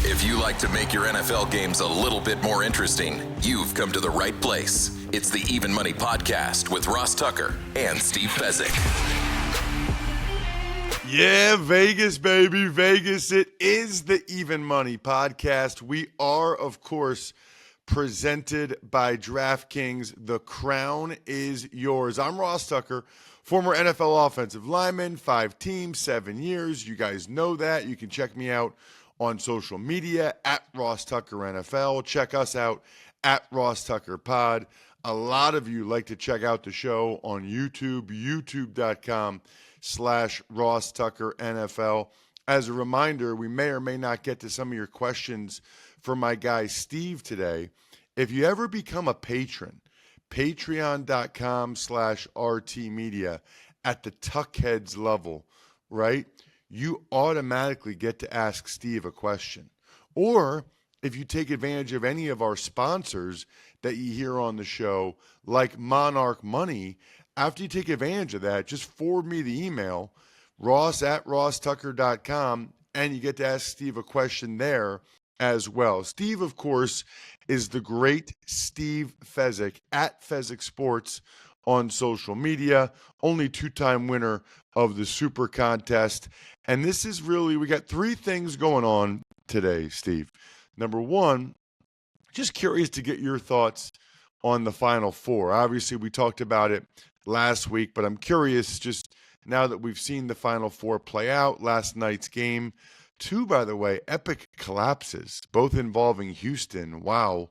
If you like to make your NFL games a little bit more interesting, you've come to the right place. It's the Even Money Podcast with Ross Tucker and Steve Fezzik. Yeah, Vegas, baby, Vegas. It is the Even Money Podcast. We are, of course, presented by DraftKings. The crown is yours. I'm Ross Tucker, former NFL offensive lineman, 5 teams, 7 years. You guys know that. You can check me out on social media at Ross Tucker NFL. Check us out at Ross Tucker Pod. A lot of you like to check out the show on YouTube, youtube.com/Ross Tucker NFL. As a reminder, we may or may not get to some of your questions for my guy Steve today. If you ever become a patron, patreon.com/RT Media at the Tuckheads level, right? You automatically get to ask Steve a question. Or if you take advantage of any of our sponsors that you hear on the show, like Monarch Money, after you take advantage of that, just forward me the email, ross@rosstucker.com, and you get to ask Steve a question there as well. Steve, of course, is the great Steve Fezzik at Fezzik Sports on social media, only 2-time winner of the Super Contest. And this is really, we got 3 things going on today, Steve. Number one, just curious to get your thoughts on the Final Four. Obviously, we talked about it last week, but I'm curious just now that we've seen the Final Four play out, last night's game. 2, by the way, epic collapses, both involving Houston, wow,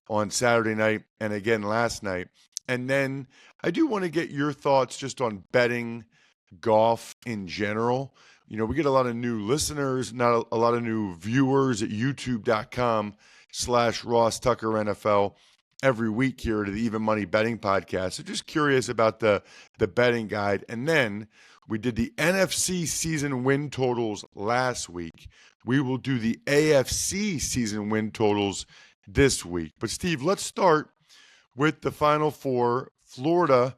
on Saturday night and again last night. And then I do want to get your thoughts just on betting golf in general. You know, we get a lot of new listeners, not a lot of new viewers at youtube.com/Ross Tucker NFL every week here to the Even Money Betting Podcast. So just curious about the betting guide. And then we did the NFC season win totals last week. We will do the AFC season win totals this week. But Steve, let's start with the Final Four. Florida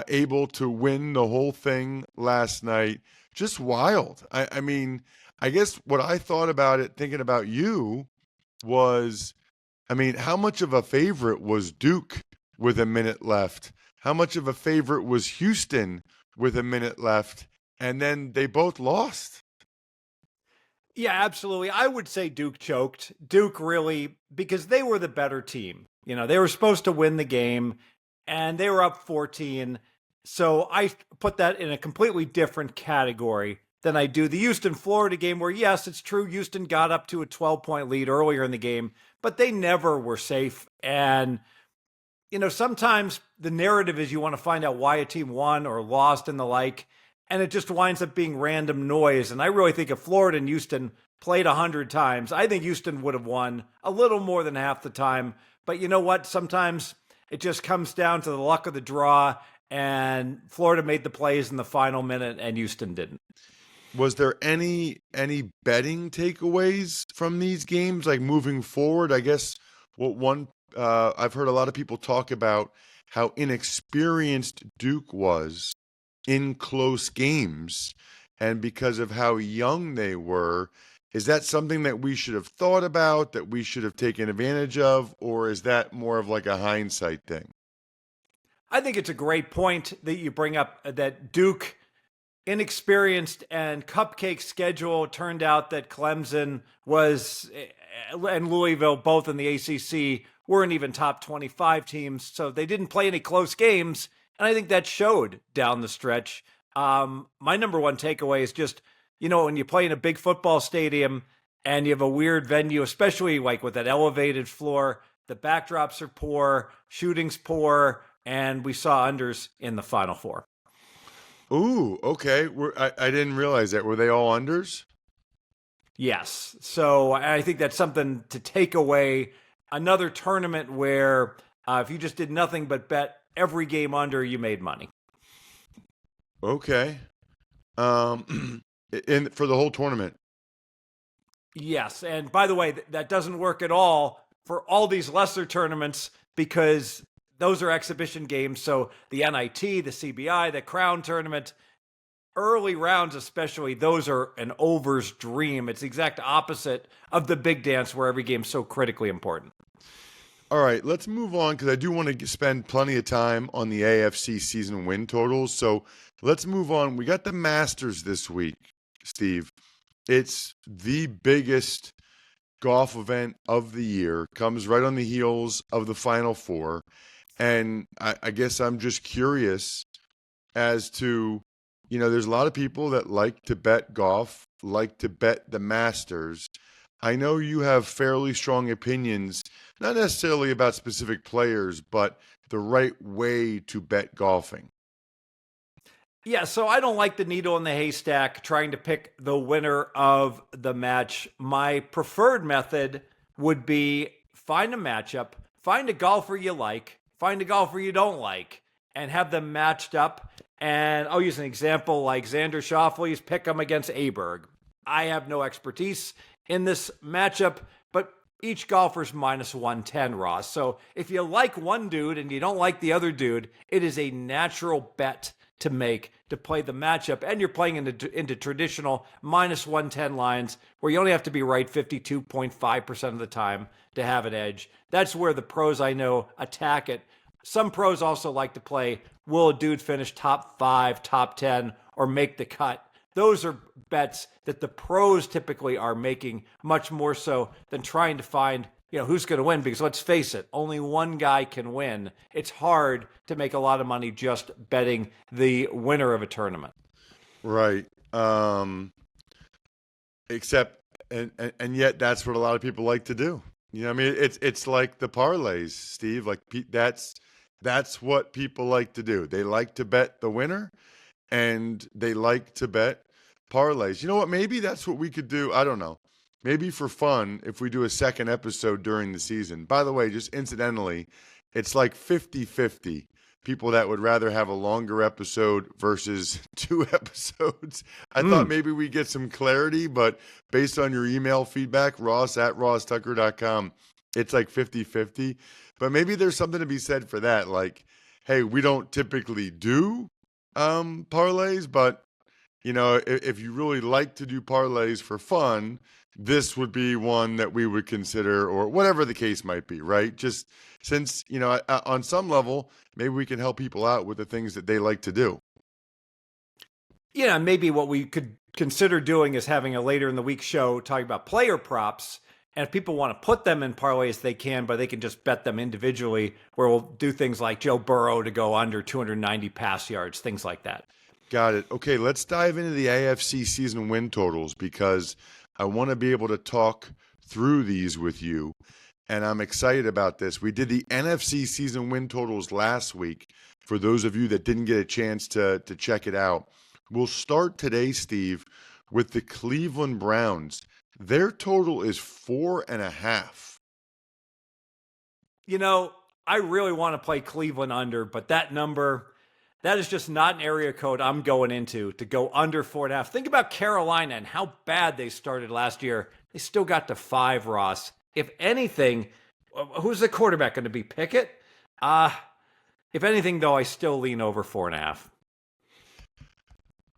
able to win the whole thing last night. Just wild. I mean, I guess what I thought about it, thinking about you, was, I mean, how much of a favorite was Duke with a minute left? How much of a favorite was Houston with a minute left? And then they both lost. Yeah, absolutely. I would say Duke choked. Duke really, because they were the better team. You know, they were supposed to win the game, and they were up 14. So I put that in a completely different category than I do the Houston-Florida game, where, yes, it's true, Houston got up to a 12-point lead earlier in the game, but they never were safe. And, you know, sometimes the narrative is you want to find out why a team won or lost and the like, and it just winds up being random noise. And I really think if Florida and Houston played 100 times, I think Houston would have won a little more than half the time. But you know what? Sometimes it just comes down to the luck of the draw, and Florida made the plays in the final minute and Houston didn't. Was there any betting takeaways from these games, like moving forward? I guess what one I've heard a lot of people talk about how inexperienced Duke was in close games, and because of how young they were. Is that something that we should have thought about, that we should have taken advantage of, or is that more of like a hindsight thing? I think it's a great point that you bring up, that Duke, inexperienced and cupcake schedule. Turned out that Clemson was, and Louisville, both in the ACC, weren't even top 25 teams. So they didn't play any close games. And I think that showed down the stretch. My number one takeaway is just, you know, when you play in a big football stadium and you have a weird venue, especially like with that elevated floor, the backdrops are poor, shooting's poor, and we saw unders in the Final Four. Ooh, okay. I didn't realize that. Were they all unders? Yes. So I think that's something to take away. Another tournament where if you just did nothing but bet every game under, you made money. Okay. For the whole tournament. Yes. And by the way, that doesn't work at all for all these lesser tournaments because those are exhibition games. So the NIT, the CBI, the Crown tournament early rounds especially, those are an over's dream. It's the exact opposite of the big dance where every game's so critically important. All right, let's move on because I do want to spend plenty of time on the AFC season win totals. So let's move on. We got the Masters this week, Steve. It's the biggest golf event of the year, comes right on the heels of the Final Four. And I guess I'm just curious as to, there's a lot of people that like to bet golf, like to bet the Masters. I know you have fairly strong opinions, not necessarily about specific players, but the right way to bet golfing. Yeah, so I don't like the needle in the haystack trying to pick the winner of the match. My preferred method would be find a matchup, find a golfer you like, find a golfer you don't like, and have them matched up. And I'll use an example like Xander Schauffele's pick him against Aberg. I have no expertise in this matchup, but each golfer's minus 110, Ross. So if you like one dude and you don't like the other dude, it is a natural bet to make to play the matchup. And you're playing into traditional minus 110 lines where you only have to be right 52.5% of the time to have an edge. That's where the pros I know attack it. Some pros also like to play, will a dude finish top 5, top 10, or make the cut? Those are bets that the pros typically are making much more so than trying to find, who's going to win. Because let's face it, only one guy can win. It's hard to make a lot of money just betting the winner of a tournament. Right. Except, and yet that's what a lot of people like to do. It's like the parlays, Steve. Like that's what people like to do. They like to bet the winner, and they like to bet parlays. You know what? Maybe that's what we could do. I don't know. Maybe for fun, if we do a second episode during the season. By the way, just incidentally, it's like 50-50. People that would rather have a longer episode versus 2 episodes. I thought maybe we get some clarity, but based on your email feedback, ross@rosstucker.com, it's like 50-50. But maybe there's something to be said for that. Like, hey, we don't typically do parlays, but if you really like to do parlays for fun, this would be one that we would consider, or whatever the case might be, right? Just since, on some level, maybe we can help people out with the things that they like to do. Yeah, maybe what we could consider doing is having a later in the week show talking about player props. And if people want to put them in parlays, they can, but they can just bet them individually, where we'll do things like Joe Burrow to go under 290 pass yards, things like that. Got it. Okay, let's dive into the AFC season win totals because I want to be able to talk through these with you, and I'm excited about this. We did the NFC season win totals last week. For those of you that didn't get a chance to check it out, we'll start today, Steve, with the Cleveland Browns. Their total is 4.5. I really want to play Cleveland under, but that number, that is just not an area code I'm going into to go under 4.5. Think about Carolina and how bad they started last year. They still got to 5, Ross. If anything, who's the quarterback going to be? Pickett? If anything, though, I still lean over 4.5.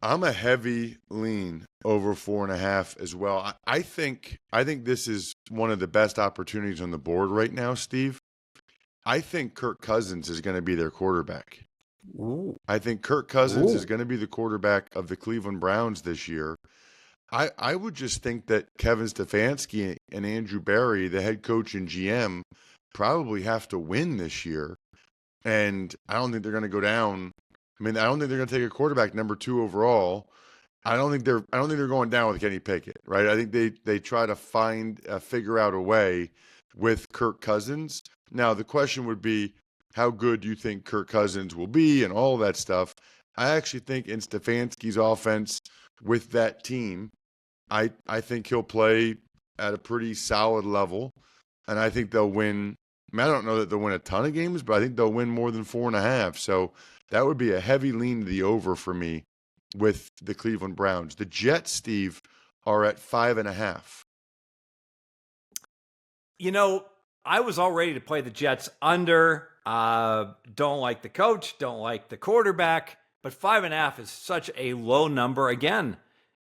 I'm a heavy lean over 4.5 as well. I think this is one of the best opportunities on the board right now, Steve. I think Kirk Cousins is going to be their quarterback. Ooh. I think Kirk Cousins is going to be the quarterback of the Cleveland Browns this year. I would just think that Kevin Stefanski and Andrew Berry, the head coach and GM, probably have to win this year. And I don't think they're going to go down. I mean, I don't think they're going to take a quarterback number 2 overall. I don't think they're going down with Kenny Pickett, right? I think they try to figure out a way with Kirk Cousins. Now, the question would be, how good do you think Kirk Cousins will be and all that stuff? I actually think in Stefanski's offense with that team, I think he'll play at a pretty solid level, and I think they'll win. I don't know that they'll win a ton of games, but I think they'll win more than 4.5. So that would be a heavy lean to the over for me with the Cleveland Browns. The Jets, Steve, are at 5.5. I was all ready to play the Jets under. Don't like the coach, don't like the quarterback. But 5.5 is such a low number. Again,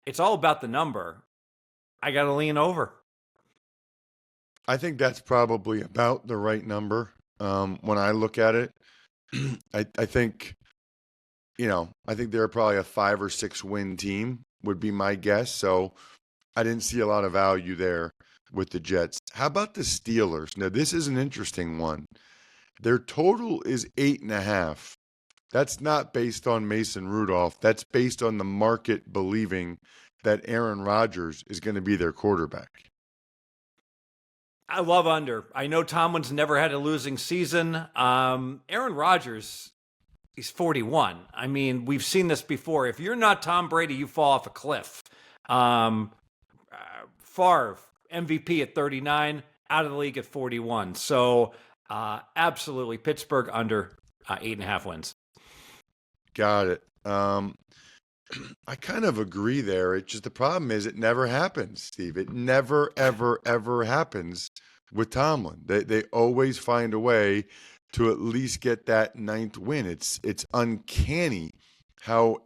it's all about the number. I got to lean over. I think that's probably about the right number. When I look at it, I think, I think they're probably a 5 or 6 win team would be my guess. So I didn't see a lot of value there with the Jets. How about the Steelers? Now, this is an interesting one. Their total is 8.5. That's not based on Mason Rudolph. That's based on the market believing that Aaron Rodgers is going to be their quarterback. I love under. I know Tomlin's never had a losing season. Aaron Rodgers, he's 41. I mean, we've seen this before. If you're not Tom Brady, you fall off a cliff. Favre, MVP at 39, out of the league at 41. So absolutely, Pittsburgh under 8.5 wins. Got it. I kind of agree there. It's just the problem is it never happens, Steve. It never, ever, ever happens with Tomlin. They always find a way to at least get that 9th win. It's uncanny how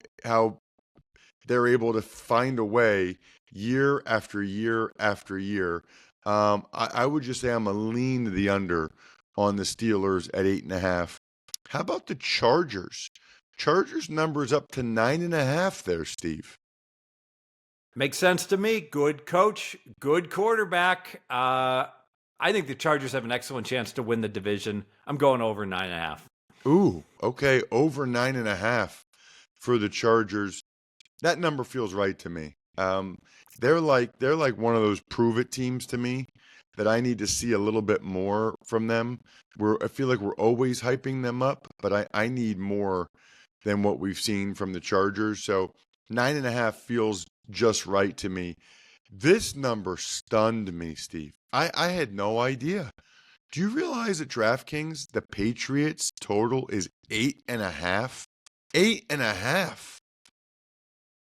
they're able to find a way year after year after year. I would just say I'm a lean to the under on the Steelers at 8.5. How about the Chargers? Chargers numbers up to 9.5 there, Steve. Makes sense to me. Good coach, good quarterback. I think the Chargers have an excellent chance to win the division. I'm going over 9.5. Ooh, okay, over 9.5 for the Chargers. That number feels right to me. They're like one of those prove it teams to me that I need to see a little bit more from them. I feel like we're always hyping them up, but I need more than what we've seen from the Chargers. So 9.5 feels just right to me. This number stunned me, Steve. I had no idea. Do you realize at DraftKings, the Patriots total is 8.5? 8.5.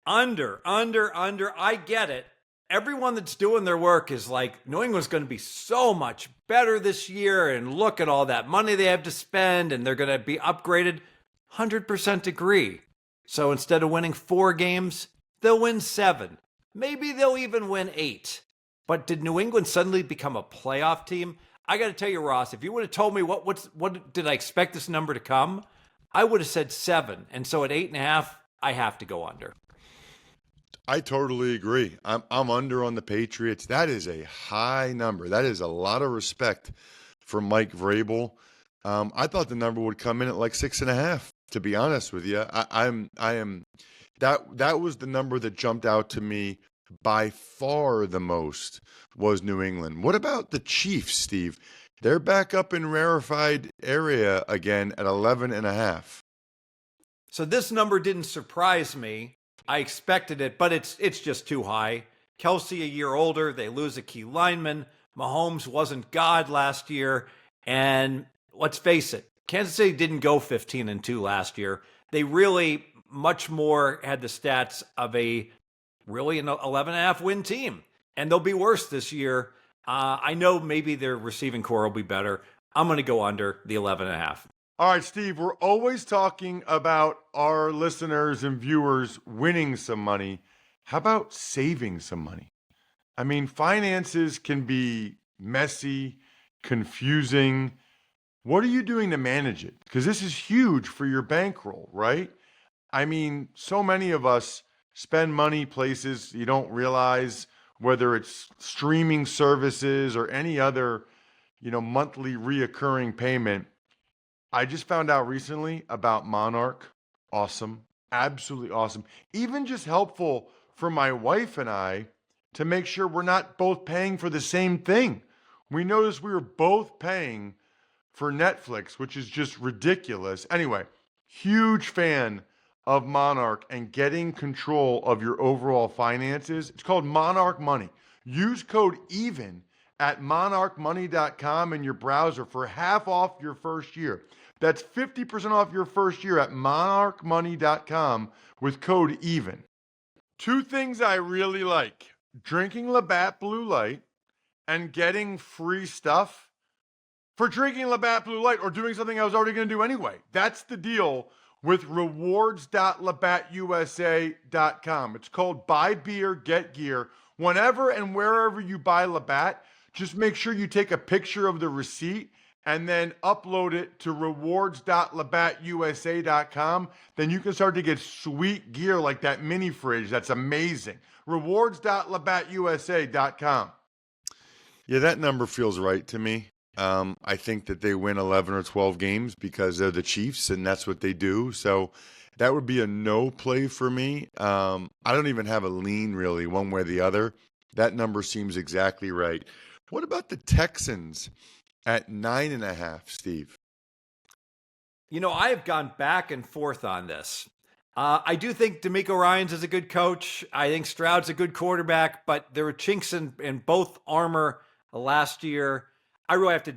Under. I get it. Everyone that's doing their work is like, New England's going to be so much better this year, and look at all that money they have to spend, and they're going to be upgraded. 100% agree. So instead of winning 4 games, they'll win 7. Maybe they'll even win 8. But did New England suddenly become a playoff team? I got to tell you, Ross, if you would have told me what did I expect this number to come, I would have said 7. And so at 8.5, I have to go under. I totally agree. I'm under on the Patriots. That is a high number. That is a lot of respect for Mike Vrabel. I thought the number would come in at like 6.5. To be honest with you, I am. That was the number that jumped out to me by far the most was New England. What about the Chiefs, Steve? They're back up in rarefied area again at 11.5. So this number didn't surprise me. I expected it, but it's just too high. Kelsey a year older, they lose a key lineman. Mahomes wasn't God last year, and let's face it, Kansas City didn't go 15-2 last year. They really much more had the stats of an 11.5 win team, and they'll be worse this year. I know maybe their receiving core will be better. I'm going to go under the 11.5. All right, Steve, we're always talking about our listeners and viewers winning some money. How about saving some money? I mean, finances can be messy, confusing. What are you doing to manage it? Because this is huge for your bankroll, right? I mean, so many of us spend money places you don't realize, whether it's streaming services or any other, monthly reoccurring payment. I just found out recently about Monarch. Awesome. Absolutely awesome. Even just helpful for my wife and I to make sure we're not both paying for the same thing. We noticed we were both paying for Netflix, which is just ridiculous. Anyway, huge fan of Monarch and getting control of your overall finances. It's called Monarch Money. Use code EVEN at monarchmoney.com in your browser for half off your first year. That's 50% off your first year at monarchmoney.com with code EVEN. 2 things I really like: drinking Labatt Blue Light and getting free stuff for drinking Labatt Blue Light or doing something I was already going to do anyway. That's the deal with rewards.labattusa.com. It's called Buy Beer, Get Gear. Whenever and wherever you buy Labatt, just make sure you take a picture of the receipt and then upload it to rewards.labattusa.com. Then you can start to get sweet gear like that mini fridge. That's amazing. Rewards.labattusa.com. Yeah, that number feels right to me. I think that they win 11 or 12 games because they're the Chiefs and that's what they do. So that would be a no play for me. I don't even have a lean really one way or the other. That number seems exactly right. What about the Texans at 9.5, Steve? I have gone back and forth on this. I do think DeMeco Ryans is a good coach. I think Stroud's a good quarterback, but there were chinks in both armor last year. I really have to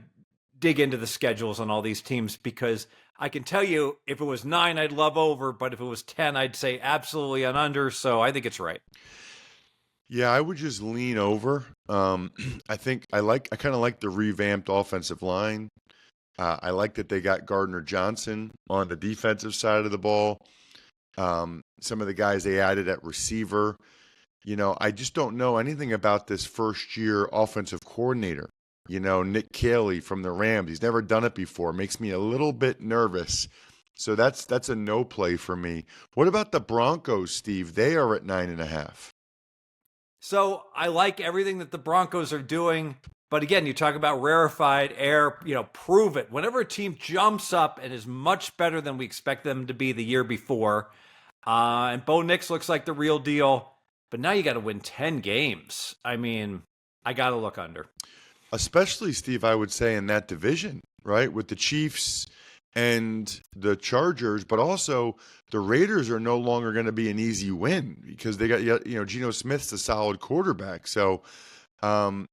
dig into the schedules on all these teams because I can tell you if it was 9, I'd love over, but if it was 10, I'd say absolutely on under. So I think it's right. Yeah, I would just lean over. I kind of like the revamped offensive line. I like that they got Gardner Johnson on the defensive side of the ball. Some of the guys they added at receiver. I just don't know anything about this first year offensive coordinator. Nick Caley from the Rams. He's never done it before. Makes me a little bit nervous. So that's a no play for me. What about the Broncos, Steve? They are at 9.5. So I like everything that the Broncos are doing. But again, you talk about rarefied air, prove it. Whenever a team jumps up and is much better than we expect them to be the year before, and Bo Nix looks like the real deal, but now you got to win 10 games. I mean, I got to look under. Especially, Steve, I would say in that division, right? With the Chiefs and the Chargers, but also the Raiders are no longer going to be an easy win because they got, Geno Smith's a solid quarterback. So I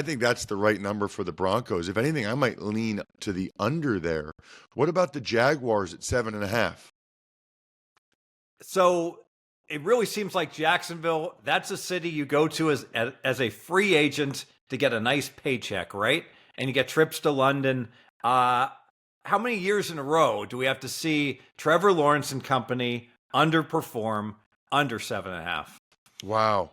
think that's the right number for the Broncos. If anything, I might lean to the under there. What about the Jaguars at 7.5? So it really seems like Jacksonville, that's a city you go to as a free agent to get a nice paycheck, right? And you get trips to London. How many years in a row do we have to see Trevor Lawrence and company underperform under 7.5? Wow.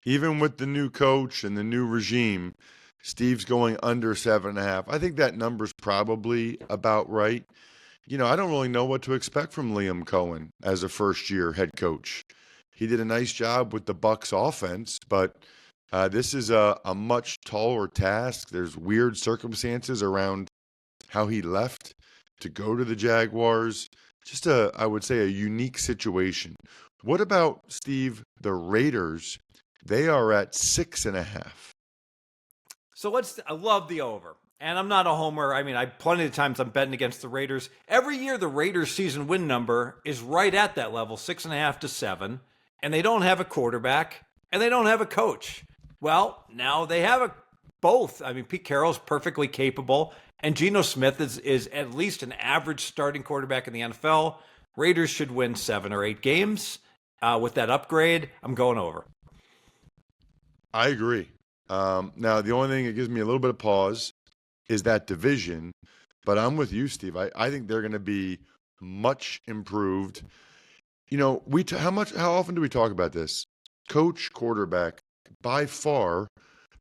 Even with the new coach and the new regime, Steve's going under 7.5. I think that number's probably about right. I don't really know what to expect from Liam Cohen as a first-year head coach. He did a nice job with the Bucs offense, but this is a much taller task. There's weird circumstances around how he left to go to the Jaguars. Just I would say, a unique situation. What about, Steve, the Raiders? They are at 6.5. So I love the over. And I'm not a homer. I mean, plenty of times I'm betting against the Raiders. Every year, the Raiders' season win number is right at that level, 6.5 to 7. And they don't have a quarterback, and they don't have a coach. Well, now they have both. I mean, Pete Carroll's perfectly capable, and Geno Smith is at least an average starting quarterback in the NFL. Raiders should win 7 or 8 games. With that upgrade, I'm going over. I agree. Now, the only thing that gives me a little bit of pause is that division, but I'm with you, Steve. I think they're going to be much improved. How often do we talk about this? Coach, quarterback, by far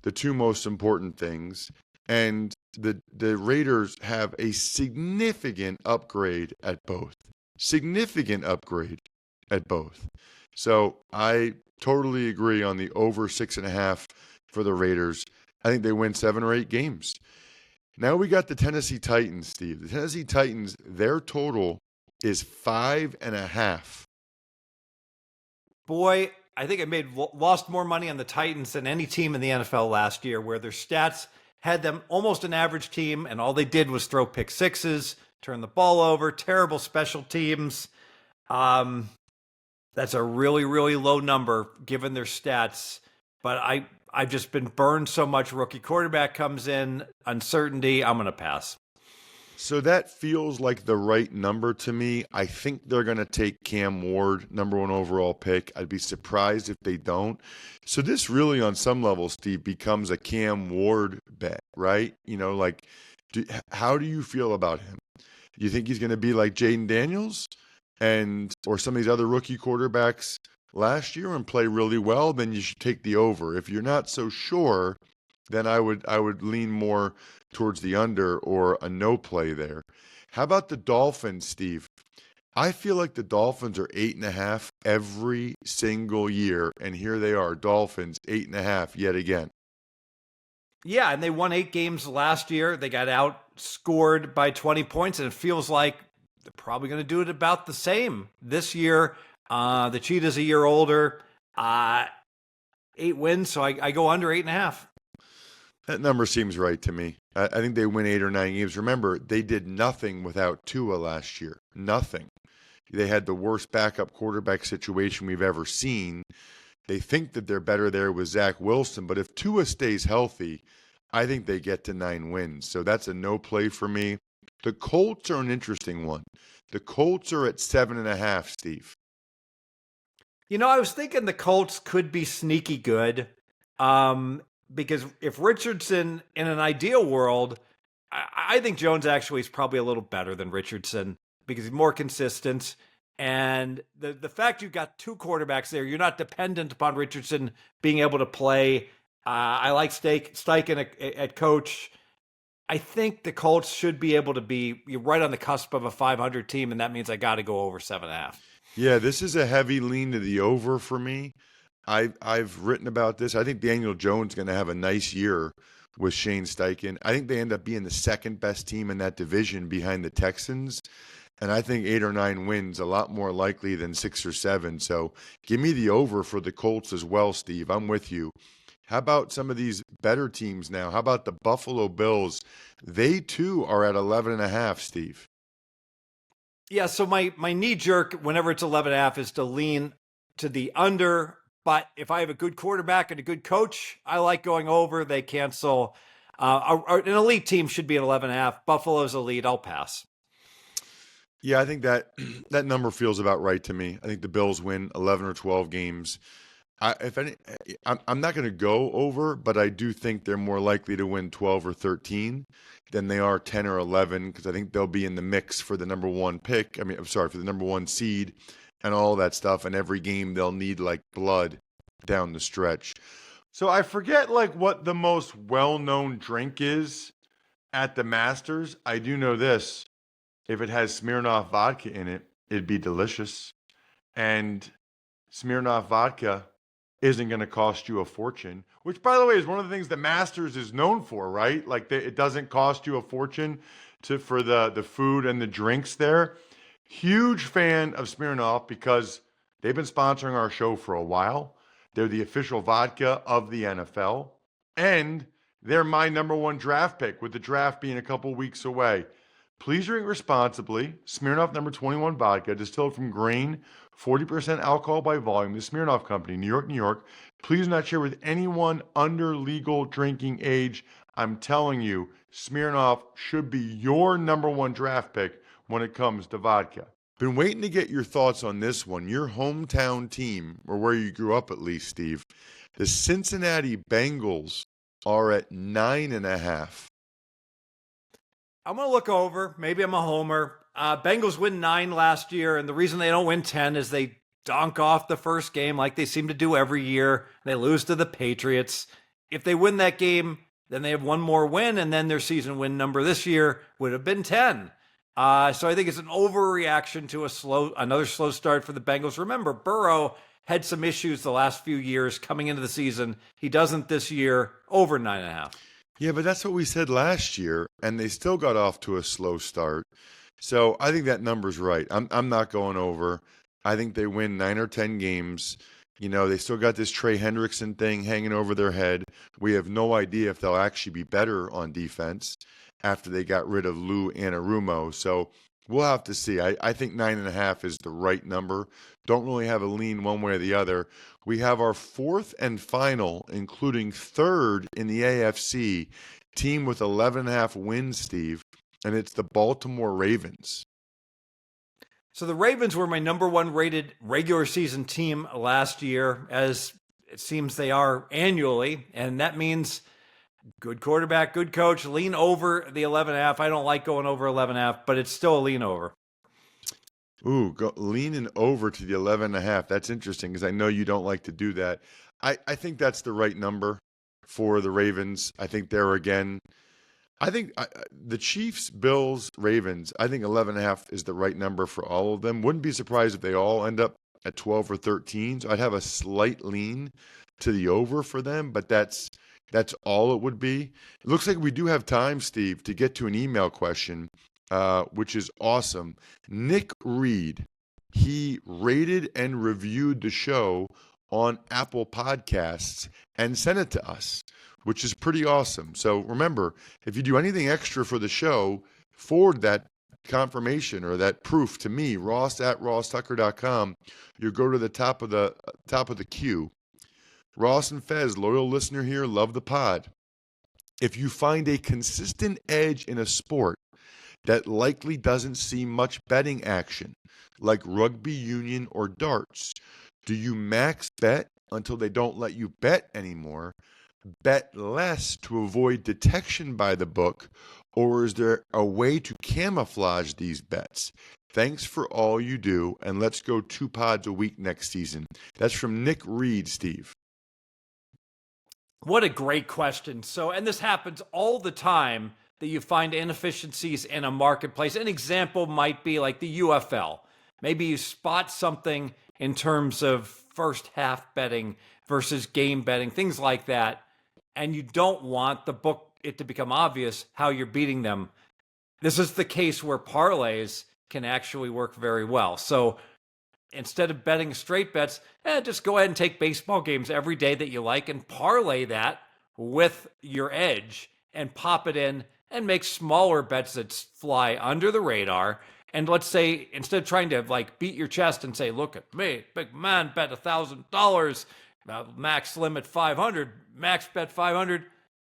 the two most important things. And the Raiders have a significant upgrade at both. So I totally agree on the over 6.5 for the Raiders. I think they win 7 or 8 games. Now we got the Tennessee Titans, Steve. The Tennessee Titans, their total is 5.5. Boy, I think I lost more money on the Titans than any team in the NFL last year, where their stats had them almost an average team, and all they did was throw pick sixes, turn the ball over, terrible special teams. That's a really, really low number given their stats. But I've just been burned so much. Rookie quarterback comes in, uncertainty. I'm going to pass. So that feels like the right number to me. I think they're going to take Cam Ward, number 1 overall pick. I'd be surprised if they don't. So this really, on some level, Steve, becomes a Cam Ward bet, right? How do you feel about him? You think he's going to be like Jaden Daniels? or some of these other rookie quarterbacks last year and play really well, then you should take the over. If you're not so sure, then I would lean more towards the under or a no play there. How about the Dolphins, Steve? I feel like the Dolphins are 8.5 every single year, and here they are, Dolphins 8.5 yet again. Yeah, and they won 8 games last year. They got outscored by 20 points, and it feels like they're probably going to do it about the same this year. The Cheetah's a year older. 8 wins, so I go under 8.5. That number seems right to me. I think they win 8 or 9 games. Remember, they did nothing without Tua last year. Nothing. They had the worst backup quarterback situation we've ever seen. They think that they're better there with Zach Wilson, but if Tua stays healthy, I think they get to 9 wins. So that's a no play for me. The Colts are an interesting one. The Colts are at 7.5, Steve. I was thinking the Colts could be sneaky good. Because if Richardson, in an ideal world, I think Jones actually is probably a little better than Richardson because he's more consistent. And the fact you've got 2 quarterbacks there, you're not dependent upon Richardson being able to play. I like Steichen at coach. I think the Colts should be able to be right on the cusp of a 500 team, and that means I got to go over 7.5. Yeah, this is a heavy lean to the over for me. I've written about this. I think Daniel Jones is going to have a nice year with Shane Steichen. I think they end up being the second best team in that division behind the Texans. And I think 8 or 9 wins a lot more likely than 6 or 7. So give me the over for the Colts as well, Steve. I'm with you. How about some of these better teams now? How about the Buffalo Bills? They too are at 11.5, Steve. Yeah, so my knee jerk whenever it's 11.5 is to lean to the under. But if I have a good quarterback and a good coach, I like going over. They cancel. An elite team should be at 11.5. Buffalo's elite. I'll pass. Yeah, I think that number feels about right to me. I think the Bills win 11 or 12 games. I'm not going to go over, but I do think they're more likely to win 12 or 13 than they are 10 or 11 because I think they'll be in the mix for the number 1 pick. For the number 1 seed and all that stuff. And every game they'll need like blood down the stretch. So I forget what the most well-known drink is at the Masters. I do know this. If it has Smirnoff vodka in it, it'd be delicious. And Smirnoff vodka isn't going to cost you a fortune, which, by the way, is one of the things the Masters is known for, right? It doesn't cost you a fortune for the food and the drinks there. Huge fan of Smirnoff because they've been sponsoring our show for a while. They're the official vodka of the NFL. And they're my number 1 draft pick, with the draft being a couple weeks away. Please drink responsibly. Smirnoff number 21 vodka, distilled from grain, 40% alcohol by volume. The Smirnoff Company, New York, New York. Please not share with anyone under legal drinking age. I'm telling you, Smirnoff should be your number 1 draft pick when it comes to vodka. Been waiting to get your thoughts on this one. Your hometown team, or where you grew up at least, Steve. The Cincinnati Bengals are at 9.5. I'm going to look over. Maybe I'm a homer. Bengals win 9 last year, and the reason they don't win 10 is they dunk off the first game like they seem to do every year. They lose to the Patriots. If they win that game, then they have 1 more win, and then their season win number this year would have been 10. So I think it's an overreaction to another slow start for the Bengals. Remember, Burrow had some issues the last few years coming into the season. He doesn't this year. Over 9.5. Yeah, but that's what we said last year, and they still got off to a slow start. So I think that number's right. I'm not going over. I think they win 9 or 10 games. They still got this Trey Hendrickson thing hanging over their head. We have no idea if they'll actually be better on defense after they got rid of Lou Anarumo. So we'll have to see. I think 9.5 is the right number. Don't really have a lean one way or the other. We have our 4th and final, including 3rd in the AFC, team with 11.5 wins, Steve, and it's the Baltimore Ravens. So the Ravens were my number 1 rated regular season team last year, as it seems they are annually, and that means good quarterback, good coach, lean over the 11.5. I don't like going over 11.5, but it's still a lean over. Ooh, leaning over to the 11.5. That's interesting because I know you don't like to do that. I think that's the right number for the Ravens. I think they're again. I think the Chiefs, Bills, Ravens. I think 11.5 is the right number for all of them. Wouldn't be surprised if they all end up at 12 or 13. So I'd have a slight lean to the over for them, but that's all it would be. It looks like we do have time, Steve, to get to an email question, which is awesome. Nick Reed, he rated and reviewed the show on Apple Podcasts and sent it to us, which is pretty awesome. So remember, if you do anything extra for the show, forward that confirmation or that proof to me, ross@rosstucker.com. You go to the top of the queue. Ross and Fez, loyal listener here, love the pod. If you find a consistent edge in a sport that likely doesn't see much betting action, like rugby union or darts, do you max bet until they don't let you bet anymore, bet less to avoid detection by the book, or is there a way to camouflage these bets? Thanks for all you do, and let's go 2 pods a week next season. That's from Nick Reed, Steve. What a great question. So, and this happens all the time that you find inefficiencies in a marketplace. An example might be like the UFL. Maybe you spot something in terms of first half betting versus game betting, things like that, and you don't want the book it to become obvious how you're beating them. This is the case where parlays can actually work very well. So instead of betting straight bets, just go ahead and take baseball games every day that you like and parlay that with your edge and pop it in and make smaller bets that fly under the radar. And let's say, instead of trying to like beat your chest and say, look at me, big man, bet $1,000, max limit 500, max bet 500.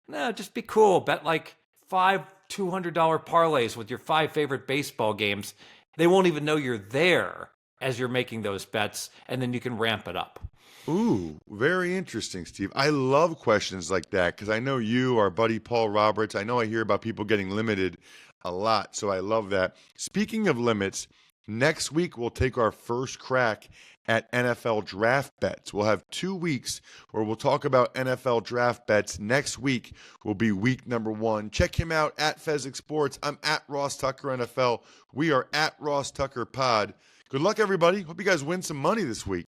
No, just be cool. Bet like 5 $200 parlays with your 5 favorite baseball games. They won't even know you're there as you're making those bets, and then you can ramp it up. Ooh, very interesting, Steve. I love questions like that because I know you, our buddy Paul Roberts, I know I hear about people getting limited a lot, so I love that. Speaking of limits, next week we'll take our first crack at NFL draft bets. We'll have 2 weeks where we'll talk about NFL draft bets. Next week will be week number 1. Check him out at Fezzik Sports. I'm at Ross Tucker NFL. We are at Ross Tucker Pod. Good luck, everybody. Hope you guys win some money this week.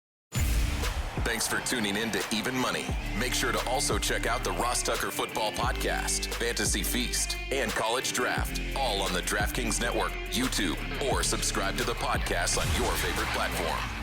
Thanks for tuning in to Even Money. Make sure to also check out the Ross Tucker Football Podcast, Fantasy Feast, and College Draft, all on the DraftKings Network, YouTube, or subscribe to the podcast on your favorite platform.